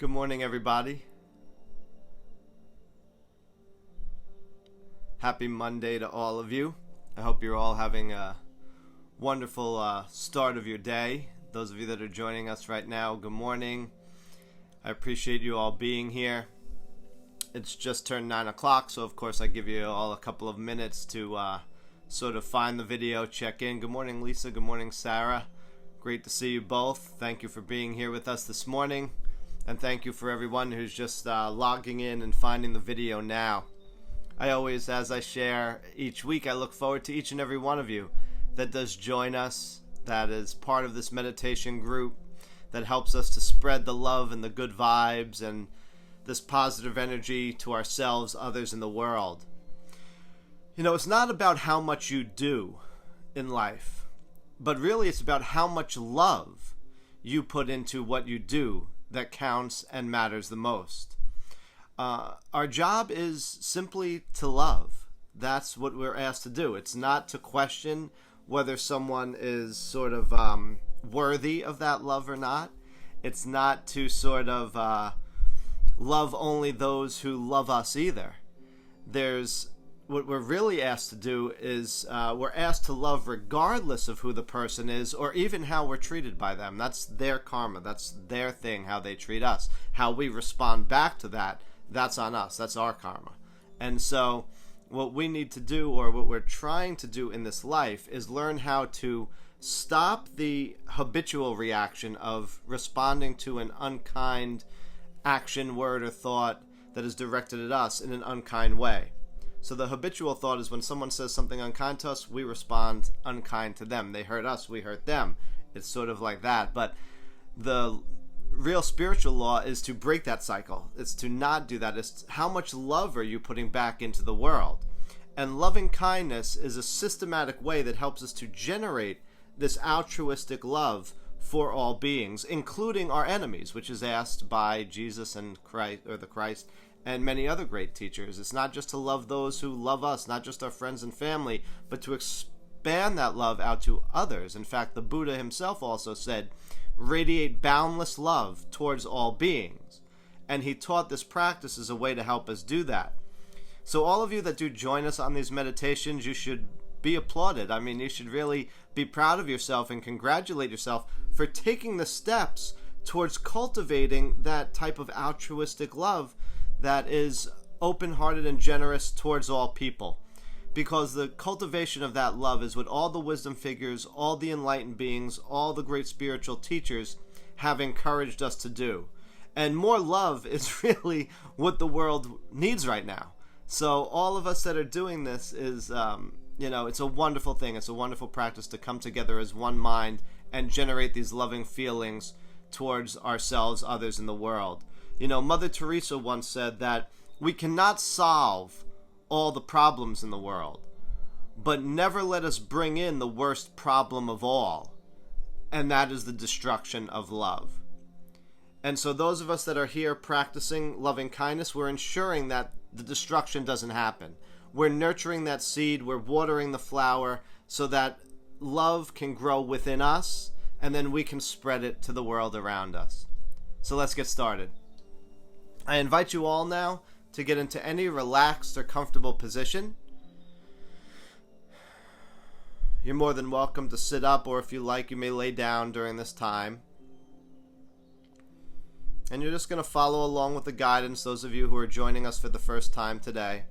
Good morning, everybody. Happy Monday to all of you. I hope you're all having a wonderful start of your day. Those of you that are joining us right now, good morning. I appreciate you all being here. It's just turned 9 o'clock, so of course I give you all a couple of minutes to sort of find the video, check in. Good morning, Lisa. Good morning, Sarah. Great to see you both. Thank you for being here with us this morning. And thank you for everyone who's just logging in and finding the video now. I always, as I share each week, I look forward to each and every one of you that does join us, that is part of this meditation group, that helps us to spread the love and the good vibes and this positive energy to ourselves, others, and the world. You know, it's not about how much you do in life, but really it's about how much love you put into what you do that counts and matters the most. Our job is simply to love. That's what we're asked to do. It's not to question whether someone is sort of worthy of that love or not. It's not to sort of love only those who love us either. What we're really asked to do is we're asked to love regardless of who the person is or even how we're treated by them. That's their karma. That's their thing, how they treat us. How we respond back to that, that's on us. That's our karma. And so what we need to do, or what we're trying to do in this life, is learn how to stop the habitual reaction of responding to an unkind action, word, or thought that is directed at us in an unkind way. So the habitual thought is when someone says something unkind to us, we respond unkind to them. They hurt us, we hurt them. It's sort of like that. But the real spiritual law is to break that cycle. It's to not do that. It's how much love are you putting back into the world? And loving kindness is a systematic way that helps us to generate this altruistic love for all beings, including our enemies, which is asked by Jesus and Christ, or the Christ, and many other great teachers. It's not just to love those who love us, not just our friends and family, but to expand that love out to others. In fact, the Buddha himself also said, radiate boundless love towards all beings. And he taught this practice as a way to help us do that. So all of you that do join us on these meditations, you should be applauded. I mean, you should really be proud of yourself and congratulate yourself for taking the steps towards cultivating that type of altruistic love that is open-hearted and generous towards all people. Because the cultivation of that love is what all the wisdom figures, all the enlightened beings, all the great spiritual teachers have encouraged us to do. And more love is really what the world needs right now. So all of us that are doing this is, it's a wonderful thing. It's a wonderful practice to come together as one mind and generate these loving feelings towards ourselves, others, in the world. You know, Mother Teresa once said that we cannot solve all the problems in the world, but never let us bring in the worst problem of all, and that is the destruction of love. And so those of us that are here practicing loving kindness, we're ensuring that the destruction doesn't happen. We're nurturing that seed, we're watering the flower so that love can grow within us, and then we can spread it to the world around us. So let's get started. I invite you all now to get into any relaxed or comfortable position. You're more than welcome to sit up, or if you like, you may lay down during this time. And you're just going to follow along with the guidance, those of you who are joining us for the first time today.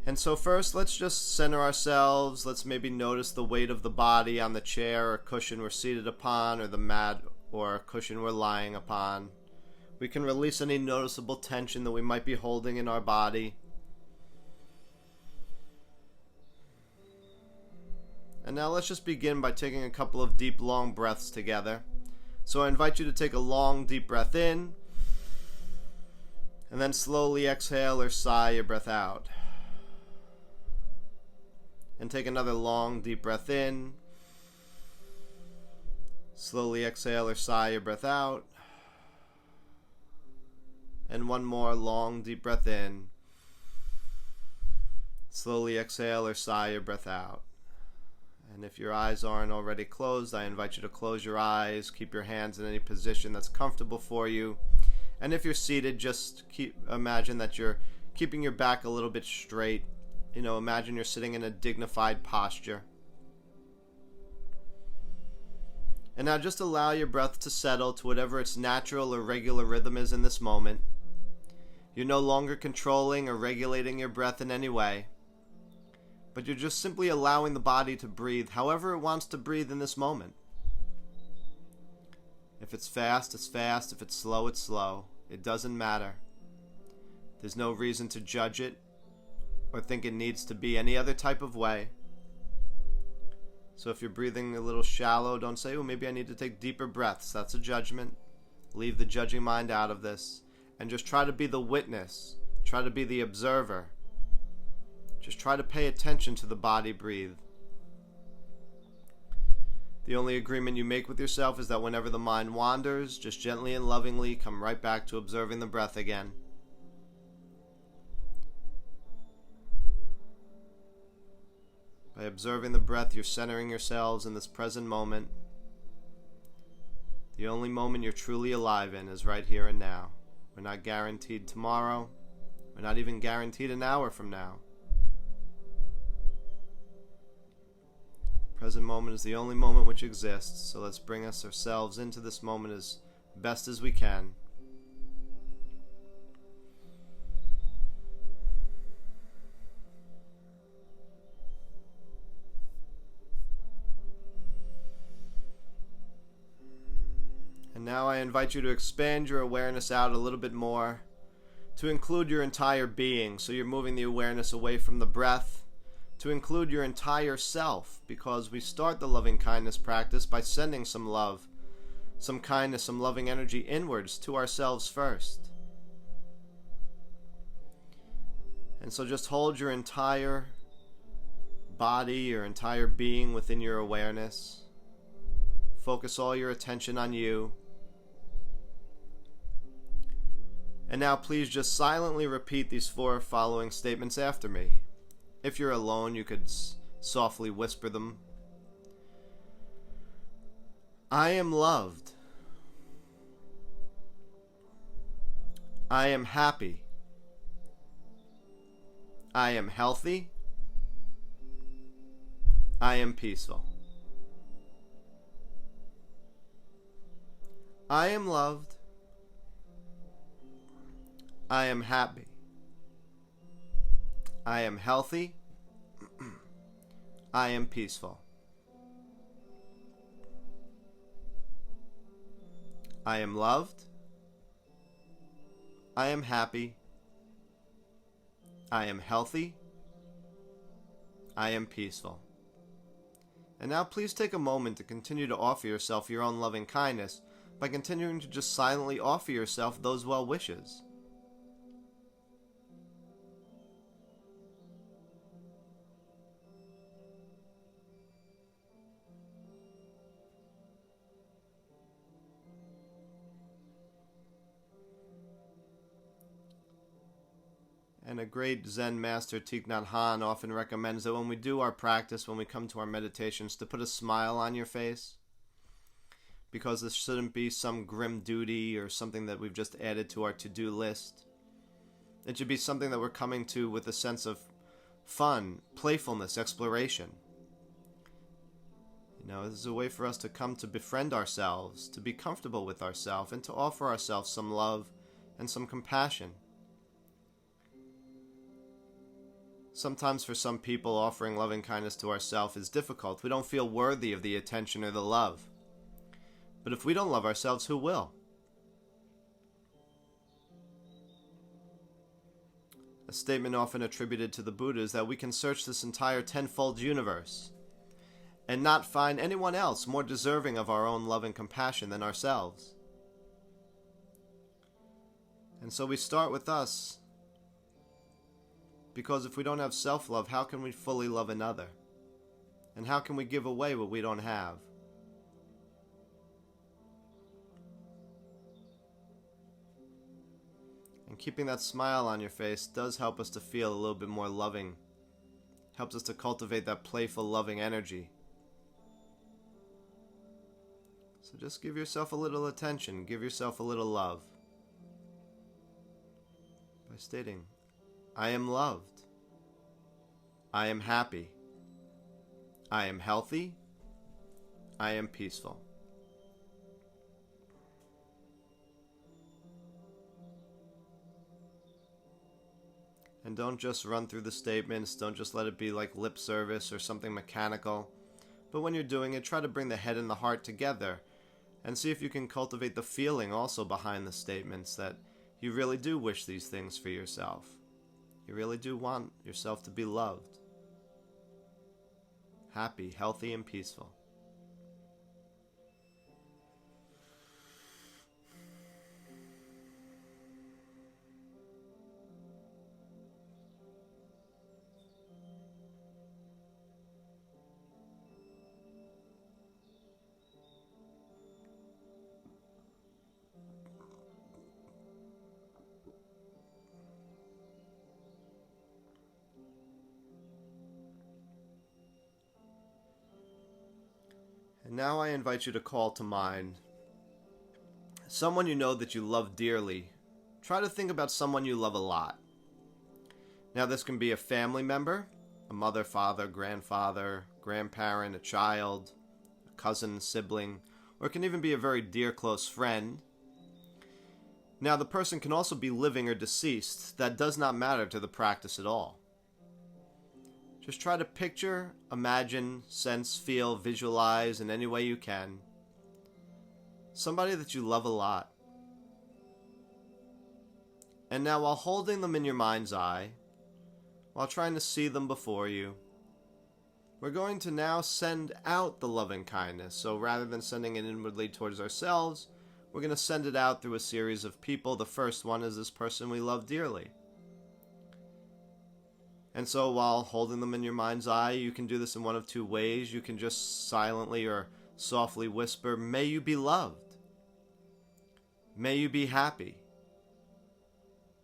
And so first, let's just center ourselves. Let's maybe notice the weight of the body on the chair or cushion we're seated upon, or the mat or cushion we're lying upon. We can release any noticeable tension that we might be holding in our body. And now let's just begin by taking a couple of deep, long breaths together. So I invite you to take a long, deep breath in, and then slowly exhale or sigh your breath out. And take another long, deep breath in. Slowly exhale or sigh your breath out. And one more long, deep breath in. Slowly exhale or sigh your breath out. And if your eyes aren't already closed, I invite you to close your eyes. Keep your hands in any position that's comfortable for you. And if you're seated, just imagine that you're keeping your back a little bit straight. Imagine you're sitting in a dignified posture. And now just allow your breath to settle to whatever its natural or regular rhythm is in this moment. You're no longer controlling or regulating your breath in any way, but you're just simply allowing the body to breathe however it wants to breathe in this moment. If it's fast, it's fast. If it's slow, it's slow. It doesn't matter. There's no reason to judge it or think it needs to be any other type of way. So if you're breathing a little shallow, don't say, oh, maybe I need to take deeper breaths. That's a judgment. Leave the judging mind out of this. And just try to be the witness. Try to be the observer. Just try to pay attention to the body breathe. The only agreement you make with yourself is that whenever the mind wanders, just gently and lovingly come right back to observing the breath again. By observing the breath, you're centering yourselves in this present moment. The only moment you're truly alive in is right here and now. We're not guaranteed tomorrow. We're not even guaranteed an hour from now. Present moment is the only moment which exists, so let's bring ourselves into this moment as best as we can. And now I invite you to expand your awareness out a little bit more, to include your entire being, so you're moving the awareness away from the breath, to include your entire self, because we start the loving kindness practice by sending some love, some kindness, some loving energy inwards to ourselves first. And so just hold your entire body, your entire being within your awareness. Focus all your attention on you. And now please just silently repeat these 4 following statements after me. If you're alone, you could softly whisper them. I am loved. I am happy. I am healthy. I am peaceful. I am loved. I am happy. I am healthy. I am peaceful. I am loved. I am happy. I am healthy. I am peaceful. And now please take a moment to continue to offer yourself your own loving kindness by continuing to just silently offer yourself those well wishes. And a great Zen master, Thich Nhat Hanh, often recommends that when we do our practice, when we come to our meditations, to put a smile on your face. Because this shouldn't be some grim duty or something that we've just added to our to-do list. It should be something that we're coming to with a sense of fun, playfulness, exploration. This is a way for us to come to befriend ourselves, to be comfortable with ourselves, and to offer ourselves some love and some compassion. Sometimes for some people, offering loving kindness to ourselves is difficult. We don't feel worthy of the attention or the love. But if we don't love ourselves, who will? A statement often attributed to the Buddha is that we can search this entire tenfold universe and not find anyone else more deserving of our own love and compassion than ourselves. And so we start with us, because if we don't have self-love, how can we fully love another? And how can we give away what we don't have? And keeping that smile on your face does help us to feel a little bit more loving. Helps us to cultivate that playful, loving energy. So just give yourself a little attention, give yourself a little love by stating, I am loved. I am happy. I am healthy. I am peaceful. And don't just run through the statements, don't just let it be like lip service or something mechanical. But when you're doing it, try to bring the head and the heart together and see if you can cultivate the feeling also behind the statements that you really do wish these things for yourself. You really do want yourself to be loved, happy, healthy, and peaceful. And now I invite you to call to mind someone you know that you love dearly. Try to think about someone you love a lot. Now this can be a family member, a mother, father, grandfather, grandparent, a child, a cousin, sibling, or it can even be a very dear close friend. Now the person can also be living or deceased. That does not matter to the practice at all. Just try to picture, imagine, sense, feel, visualize in any way you can somebody that you love a lot. And now while holding them in your mind's eye, while trying to see them before you, we're going to now send out the loving kindness. So rather than sending it inwardly towards ourselves, we're going to send it out through a series of people. The first one is this person we love dearly. And so while holding them in your mind's eye, you can do this in one of two ways. You can just silently or softly whisper, may you be loved. May you be happy.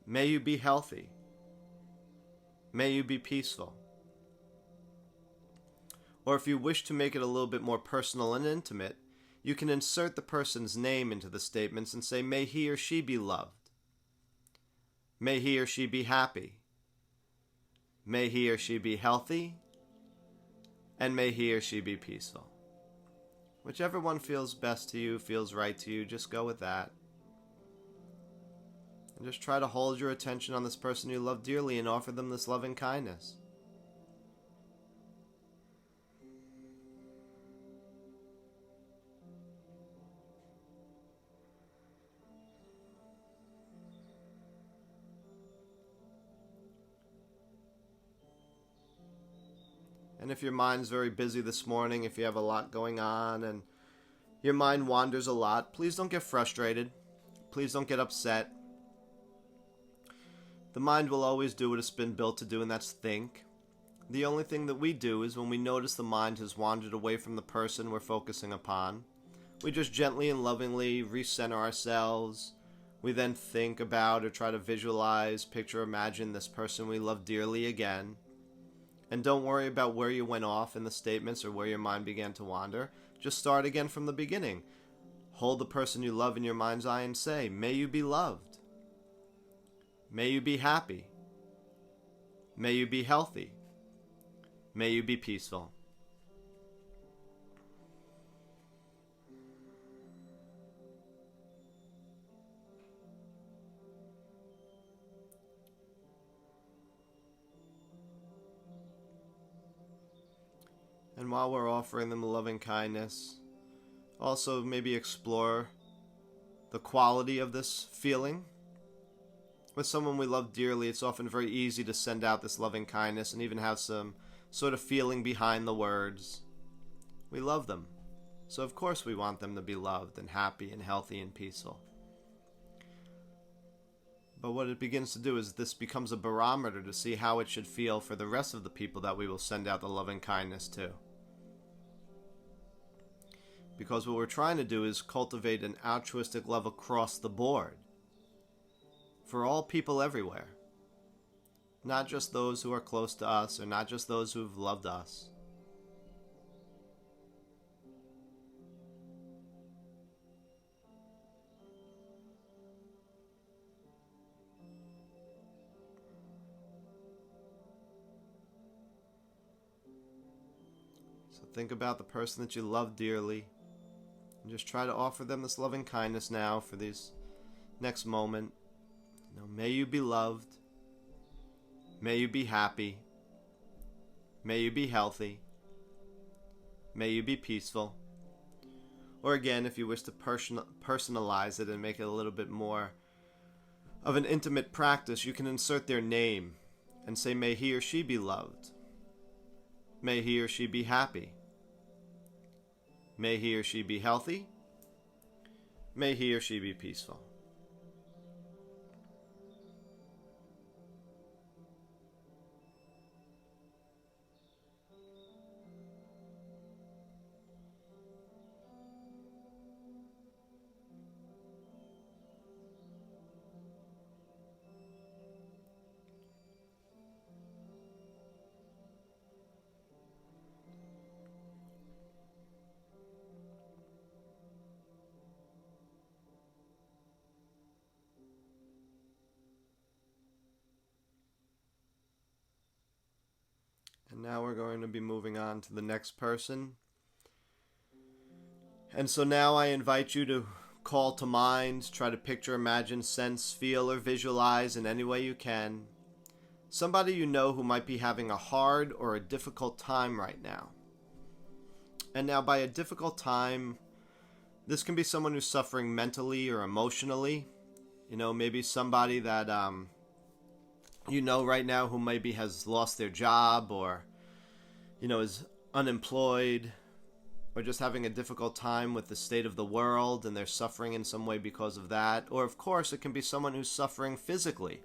May you be healthy. May you be peaceful. Or if you wish to make it a little bit more personal and intimate, you can insert the person's name into the statements and say, may he or she be loved. May he or she be happy. May he or she be healthy, and may he or she be peaceful. Whichever one feels best to you, feels right to you, just go with that. And just try to hold your attention on this person you love dearly and offer them this loving kindness. And if your mind's very busy this morning, if you have a lot going on and your mind wanders a lot, please don't get frustrated. Please don't get upset. The mind will always do what it's been built to do, and that's think. The only thing that we do is when we notice the mind has wandered away from the person we're focusing upon, we just gently and lovingly recenter ourselves. We then think about or try to visualize, picture, imagine this person we love dearly again. And don't worry about where you went off in the statements or where your mind began to wander. Just start again from the beginning. Hold the person you love in your mind's eye and say, may you be loved. May you be happy. May you be healthy. May you be peaceful. And while we're offering them the loving kindness, also maybe explore the quality of this feeling. With someone we love dearly, it's often very easy to send out this loving kindness and even have some sort of feeling behind the words. We love them, so of course we want them to be loved and happy and healthy and peaceful. But what it begins to do is this becomes a barometer to see how it should feel for the rest of the people that we will send out the loving kindness to. Because what we're trying to do is cultivate an altruistic love across the board. For all people everywhere. Not just those who are close to us, or not just those who have loved us. think about the person that you love dearly. And just try to offer them this loving kindness now for this next moment. May you be loved. May you be happy. May you be healthy. May you be peaceful. Or again, if you wish to personalize it and make it a little bit more of an intimate practice, you can insert their name and say, may he or she be loved. May he or she be happy. May he or she be healthy. May he or she be peaceful. And now we're going to be moving on to the next person. And so now I invite you to call to mind, try to picture, imagine, sense, feel, or visualize in any way you can somebody you know who might be having a hard or a difficult time right now. And now by a difficult time, this can be someone who's suffering mentally or emotionally. Maybe somebody that right now who maybe has lost their job or is unemployed or just having a difficult time with the state of the world and they're suffering in some way because of that. Or of course it can be someone who's suffering physically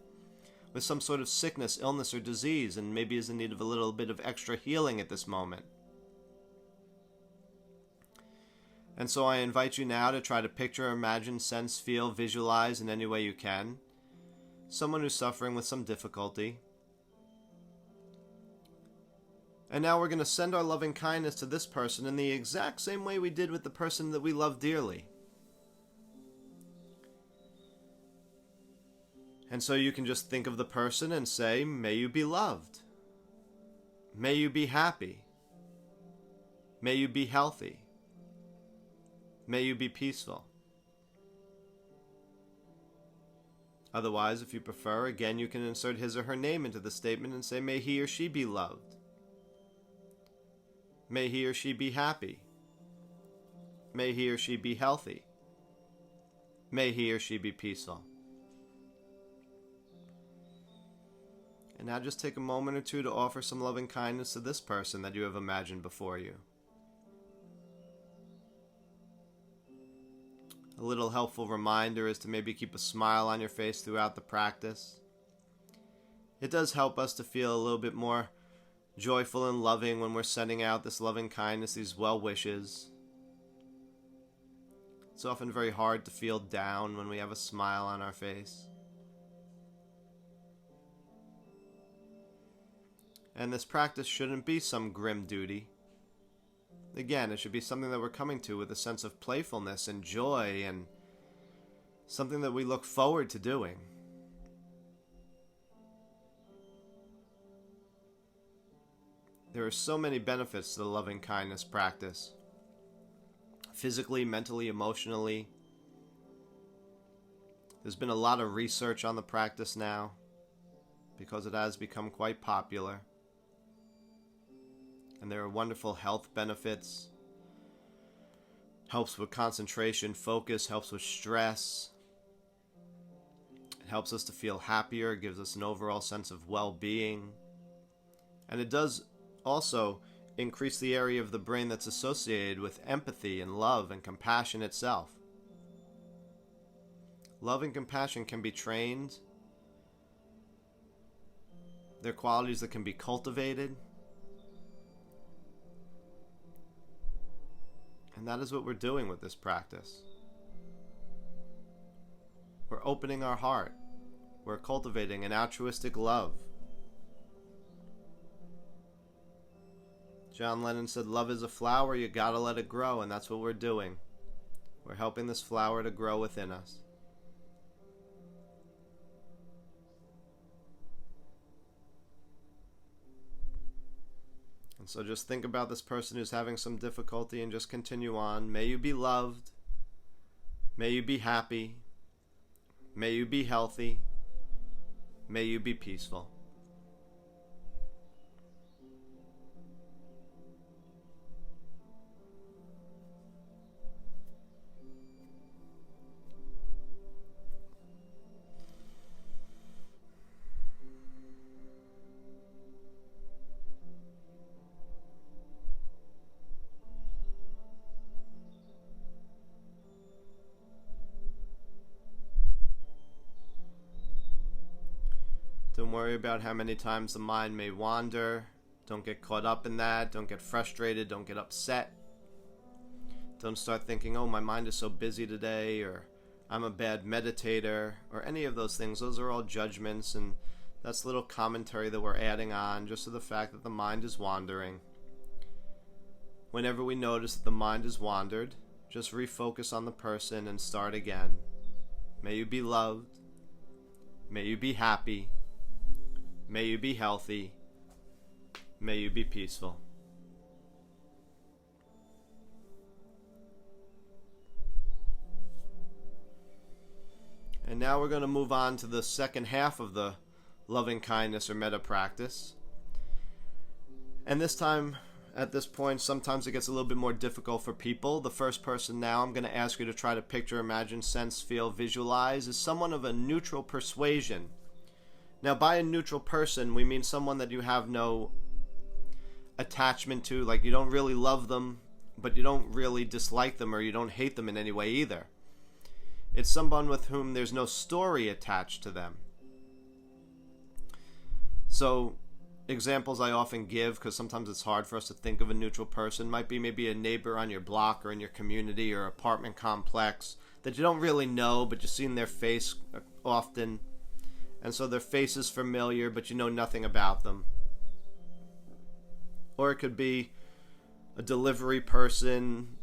with some sort of sickness, illness, or disease and maybe is in need of a little bit of extra healing at this moment. And so I invite you now to try to picture, imagine, sense, feel, visualize in any way you can someone who's suffering with some difficulty. And now we're going to send our loving kindness to this person in the exact same way we did with the person that we love dearly. And so you can just think of the person and say, may you be loved. May you be happy. May you be healthy. May you be peaceful. Otherwise, if you prefer, again, you can insert his or her name into the statement and say, may he or she be loved. May he or she be happy. May he or she be healthy. May he or she be peaceful. And now just take a moment or two to offer some loving kindness to this person that you have imagined before you. A little helpful reminder is to maybe keep a smile on your face throughout the practice. It does help us to feel a little bit more joyful and loving when we're sending out this loving kindness, these well wishes. It's often very hard to feel down when we have a smile on our face. And this practice shouldn't be some grim duty. Again, it should be something that we're coming to with a sense of playfulness and joy and something that we look forward to doing. There are so many benefits to the loving kindness practice. Physically, mentally, emotionally. There's been a lot of research on the practice now because it has become quite popular. And there are wonderful health benefits. Helps with concentration, focus, helps with stress. It helps us to feel happier, gives us an overall sense of well-being. And it does also increase the area of the brain that's associated with empathy and love and compassion itself. Love and compassion can be trained. They're qualities that can be cultivated. And that is what we're doing with this practice. We're opening our heart. We're cultivating an altruistic love. John Lennon said, love is a flower, you gotta let it grow, and that's what we're doing. We're helping this flower to grow within us. And so just think about this person who's having some difficulty and just continue on. May you be loved. May you be happy. May you be healthy. May you be peaceful. Don't worry about how many times the mind may wander. Don't get caught up in that. Don't get frustrated. Don't get upset. Don't start thinking, oh, my mind is so busy today, or I'm a bad meditator, or any of those things. Those are all judgments, and that's little commentary that we're adding on just to the fact that the mind is wandering. Whenever we notice that the mind has wandered, just refocus on the person and start again. May you be loved. May you be happy. May you be healthy. May you be peaceful. And now we're going to move on to the second half of the loving kindness or metta practice. And this time, at this point, sometimes it gets a little bit more difficult for people. The first person now I'm going to ask you to try to picture, imagine, sense, feel, visualize is someone of a neutral persuasion. Now, by a neutral person, we mean someone that you have no attachment to, like you don't really love them, but you don't really dislike them or you don't hate them in any way either. It's someone with whom there's no story attached to them. So, examples I often give, because sometimes it's hard for us to think of a neutral person, might be maybe a neighbor on your block or in your community or apartment complex that you don't really know, but you've seen their face often. And so their face is familiar, but you know nothing about them. Or it could be a delivery person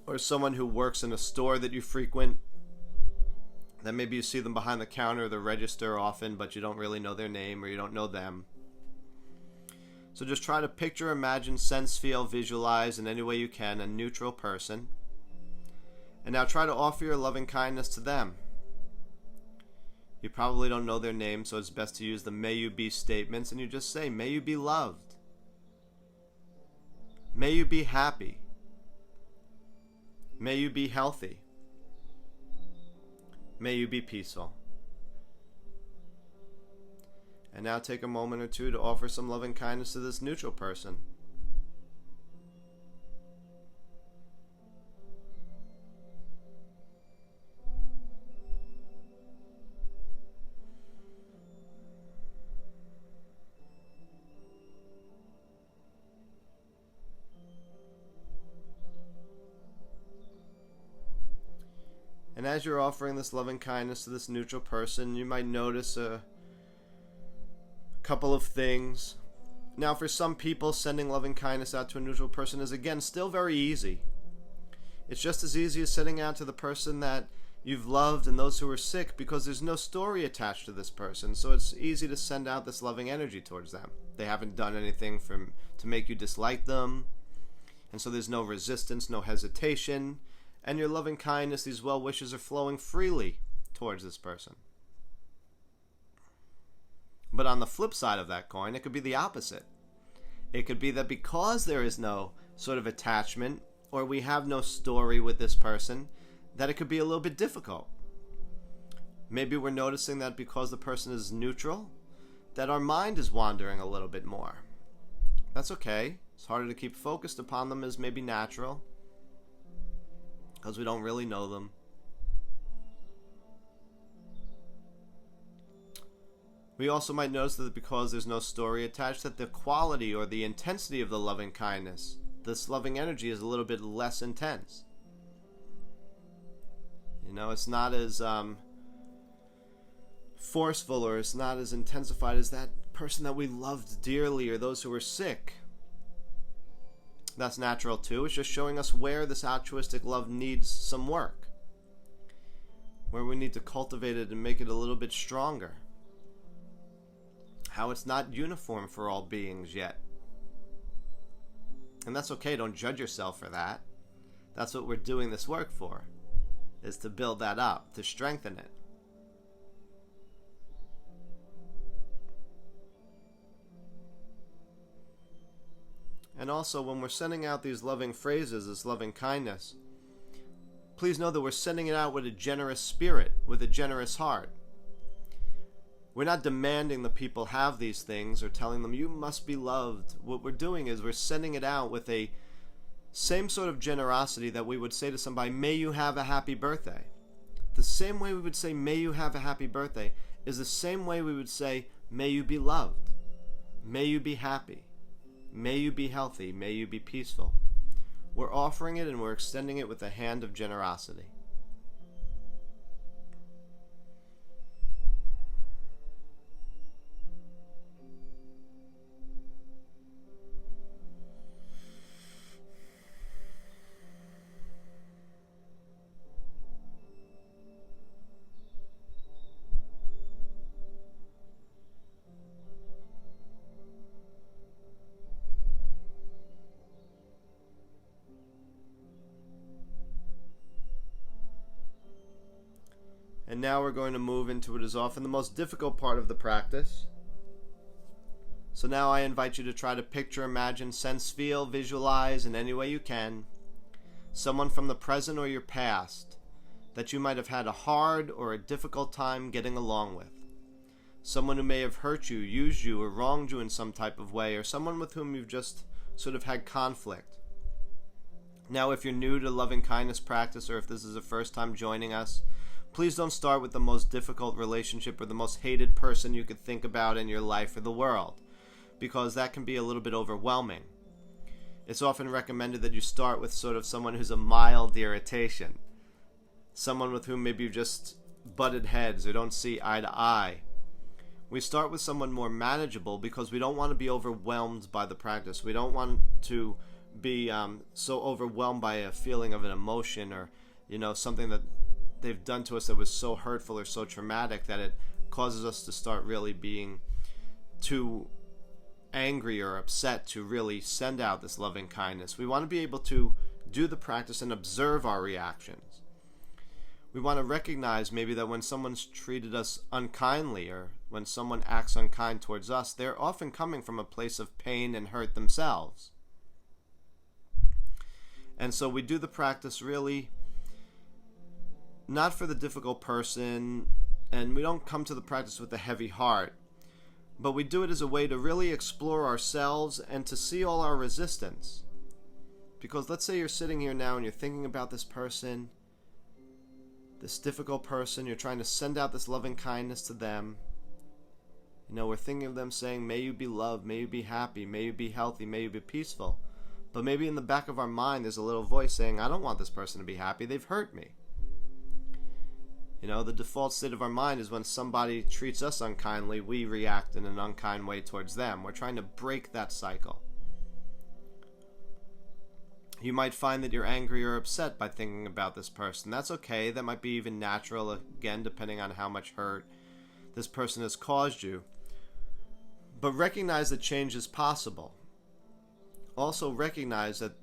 or someone who works in a store that you frequent. That maybe you see them behind the counter or the register often, but you don't really know their name or you don't know them. So just try to picture, imagine, sense, feel, visualize in any way you can a neutral person. And now try to offer your loving kindness to them. You probably don't know their name, so it's best to use the may you be statements, and you just say, may you be loved. May you be happy. May you be healthy. May you be peaceful. And now take a moment or two to offer some loving kindness to this neutral person. And as you're offering this loving kindness to this neutral person, you might notice a couple of things. Now, for some people, sending loving kindness out to a neutral person is, again, still very easy. It's just as easy as sending out to the person that you've loved and those who are sick, because there's no story attached to this person, so it's easy to send out this loving energy towards them. They haven't done anything to make you dislike them, and so there's no resistance, no hesitation, and your loving kindness, these well wishes, are flowing freely towards this person. But on the flip side of that coin, it could be the opposite. It could be that because there is no sort of attachment, or we have no story with this person, that it could be a little bit difficult. Maybe we're noticing that because the person is neutral, that our mind is wandering a little bit more. That's okay. It's harder to keep focused upon them, as maybe natural, because we don't really know them. We also might notice that because there's no story attached, that the quality or the intensity of the loving kindness, this loving energy, is a little bit less intense. You know, it's not as forceful, or it's not as intensified as that person that we loved dearly or those who were sick. That's natural too. It's just showing us where this altruistic love needs some work, where we need to cultivate it and make it a little bit stronger. How it's not uniform for all beings yet. And that's okay. Don't judge yourself for that. That's what we're doing this work for, is to build that up, to strengthen it. And also, when we're sending out these loving phrases, this loving kindness, please know that we're sending it out with a generous spirit, with a generous heart. We're not demanding that people have these things or telling them, you must be loved. What we're doing is we're sending it out with a same sort of generosity that we would say to somebody, may you have a happy birthday. The same way we would say, may you have a happy birthday, is the same way we would say, may you be loved. May you be happy. May you be healthy. May you be peaceful. We're offering it and we're extending it with a hand of generosity. And now we're going to move into what is often the most difficult part of the practice. So now I invite you to try to picture, imagine, sense, feel, visualize in any way you can someone from the present or your past that you might have had a hard or a difficult time getting along with. Someone who may have hurt you, used you, or wronged you in some type of way, or someone with whom you've just sort of had conflict. Now, if you're new to loving kindness practice, or if this is the first time joining us, please don't start with the most difficult relationship or the most hated person you could think about in your life or the world, because that can be a little bit overwhelming. It's often recommended that you start with sort of someone who's a mild irritation, someone with whom maybe you just butted heads or don't see eye to eye. We start with someone more manageable because we don't want to be overwhelmed by the practice. We don't want to be so overwhelmed by a feeling of an emotion or, something that they've done to us that was so hurtful or so traumatic that it causes us to start really being too angry or upset to really send out this loving kindness. We want to be able to do the practice and observe our reactions. We want to recognize maybe that when someone's treated us unkindly or when someone acts unkind towards us, they're often coming from a place of pain and hurt themselves. And so we do the practice really not for the difficult person, and we don't come to the practice with a heavy heart, but we do it as a way to really explore ourselves and to see all our resistance. Because let's say you're sitting here now and you're thinking about this person, this difficult person, you're trying to send out this loving kindness to them. We're thinking of them saying, may you be loved, may you be happy, may you be healthy, may you be peaceful. But maybe in the back of our mind there's a little voice saying, I don't want this person to be happy, they've hurt me. The default state of our mind is when somebody treats us unkindly, we react in an unkind way towards them. We're trying to break that cycle. You might find that you're angry or upset by thinking about this person. That's okay. That might be even natural, again, depending on how much hurt this person has caused you. But recognize that change is possible. Also recognize that,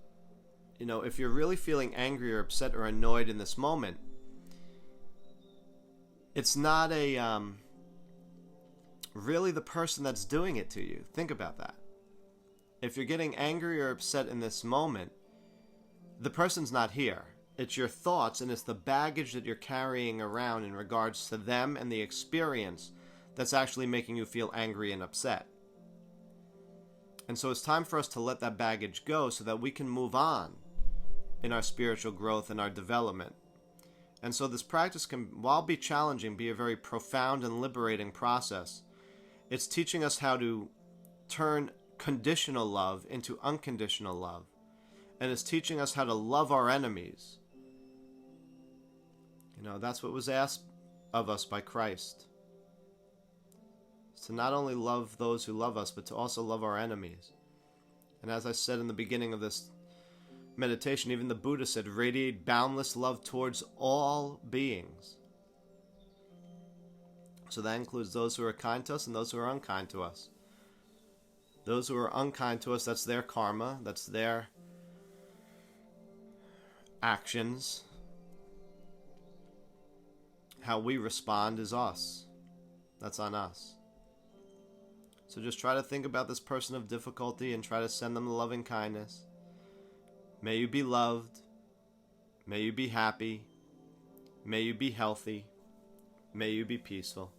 if you're really feeling angry or upset or annoyed in this moment, it's not really the person that's doing it to you. Think about that. If you're getting angry or upset in this moment, the person's not here. It's your thoughts and it's the baggage that you're carrying around in regards to them and the experience that's actually making you feel angry and upset. And so it's time for us to let that baggage go so that we can move on in our spiritual growth and our development. And so this practice can, while be challenging, be a very profound and liberating process. It's teaching us how to turn conditional love into unconditional love. And it's teaching us how to love our enemies. That's what was asked of us by Christ. It's to not only love those who love us, but to also love our enemies. And as I said in the beginning of this meditation, even the Buddha said, radiate boundless love towards all beings. So that includes those who are kind to us and those who are unkind to us. Those who are unkind to us, that's their karma, that's their actions. How we respond is us. That's on us. So just try to think about this person of difficulty and try to send them the loving kindness. May you be loved. May you be happy. May you be healthy. May you be peaceful.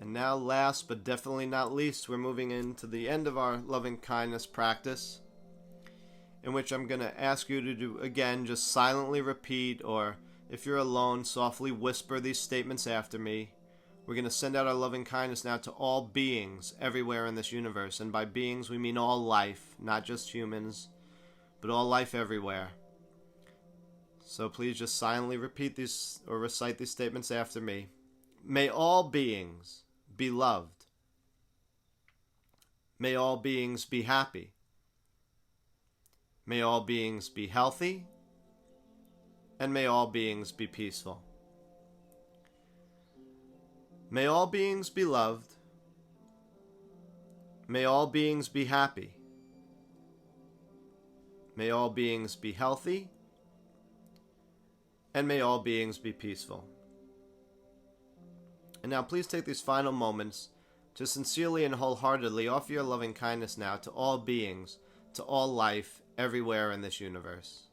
And now, last but definitely not least, we're moving into the end of our loving kindness practice, in which I'm going to ask you to do, again, just silently repeat, or if you're alone, softly whisper these statements after me. We're going to send out our loving kindness now to all beings everywhere in this universe. And by beings, we mean all life, not just humans, but all life everywhere. So please just silently repeat these or recite these statements after me. May all beings be loved. May all beings be happy. May all beings be healthy. And may all beings be peaceful. May all beings be loved. May all beings be happy. May all beings be healthy. And may all beings be peaceful. And now please take these final moments to sincerely and wholeheartedly offer your loving kindness now to all beings, to all life, everywhere in this universe.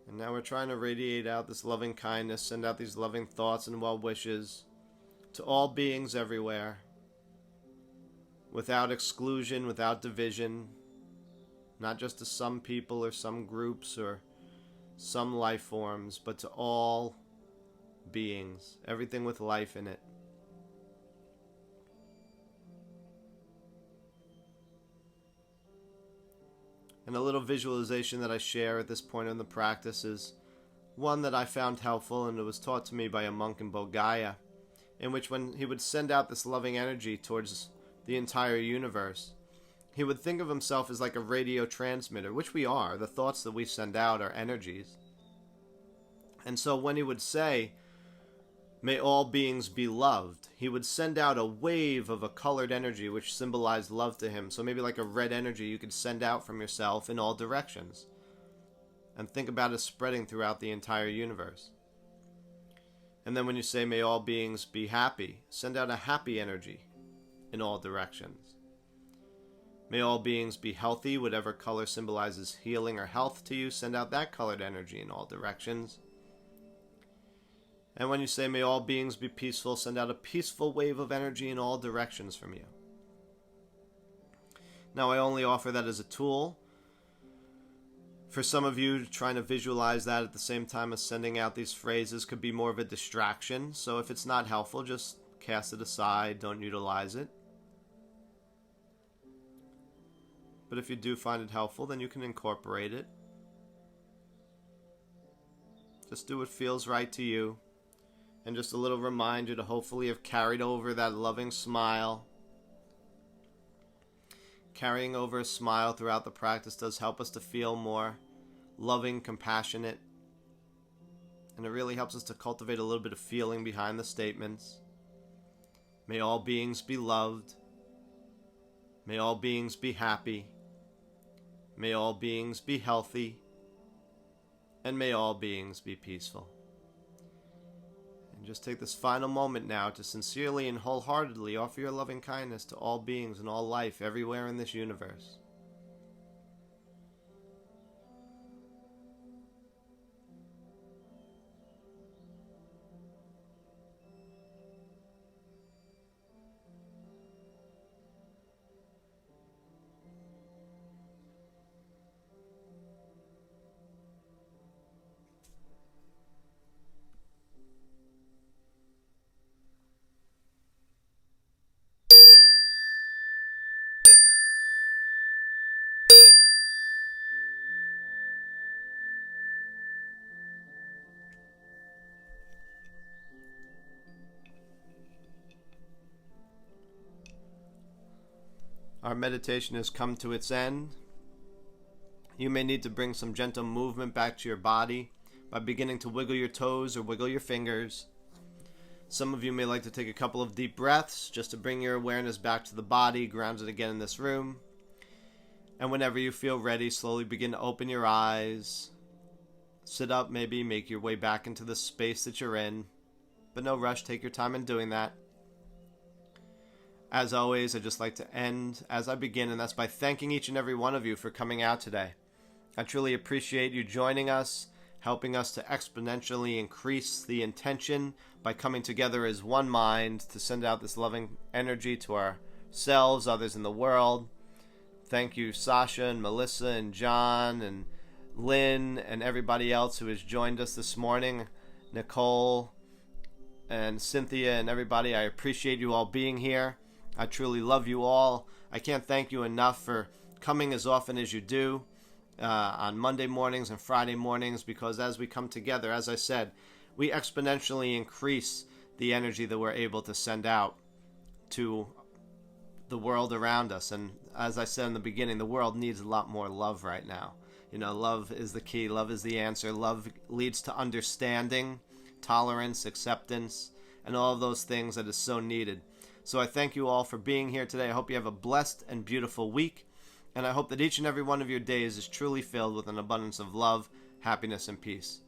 And now we're trying to radiate out this loving kindness, send out these loving thoughts and well wishes to all beings everywhere, without exclusion, without division, not just to some people or some groups or some life forms, but to all beings, everything with life in it. And a little visualization that I share at this point in the practice is one that I found helpful, and it was taught to me by a monk in Bulgaria, in which when he would send out this loving energy towards the entire universe, he would think of himself as like a radio transmitter, which we are. The thoughts that we send out are energies. And so when he would say, may all beings be loved, he would send out a wave of a colored energy which symbolized love to him. So maybe like a red energy you could send out from yourself in all directions. And think about it spreading throughout the entire universe. And then when you say, may all beings be happy, send out a happy energy in all directions. May all beings be healthy, whatever color symbolizes healing or health to you, send out that colored energy in all directions. And when you say, may all beings be peaceful, send out a peaceful wave of energy in all directions from you. Now, I only offer that as a tool. For some of you, trying to visualize that at the same time as sending out these phrases could be more of a distraction. So if it's not helpful, just cast it aside, don't utilize it. But if you do find it helpful, then you can incorporate it. Just do what feels right to you. And just a little reminder to hopefully have carried over that loving smile. Carrying over a smile throughout the practice does help us to feel more loving, compassionate. And it really helps us to cultivate a little bit of feeling behind the statements. May all beings be loved. May all beings be happy. May all beings be healthy. And may all beings be peaceful. And just take this final moment now to sincerely and wholeheartedly offer your loving kindness to all beings and all life everywhere in this universe. Our meditation has come to its end. You may need to bring some gentle movement back to your body by beginning to wiggle your toes or wiggle your fingers. Some of you may like to take a couple of deep breaths just to bring your awareness back to the body, grounded again in this room. And whenever you feel ready, slowly begin to open your eyes. Sit up, maybe make your way back into the space that you're in. But no rush, take your time in doing that. As always, I'd just like to end as I begin, and that's by thanking each and every one of you for coming out today. I truly appreciate you joining us, helping us to exponentially increase the intention by coming together as one mind to send out this loving energy to ourselves, others in the world. Thank you, Sasha and Melissa and John and Lynn and everybody else who has joined us this morning, Nicole and Cynthia and everybody. I appreciate you all being here. I truly love you all. I can't thank you enough for coming as often as you do on Monday mornings and Friday mornings, because as we come together, as I said, we exponentially increase the energy that we're able to send out to the world around us. And as I said in the beginning, the world needs a lot more love right now. You know, love is the key. Love is the answer. Love leads to understanding, tolerance, acceptance, and all of those things that is so needed. So I thank you all for being here today. I hope you have a blessed and beautiful week. And I hope that each and every one of your days is truly filled with an abundance of love, happiness, and peace.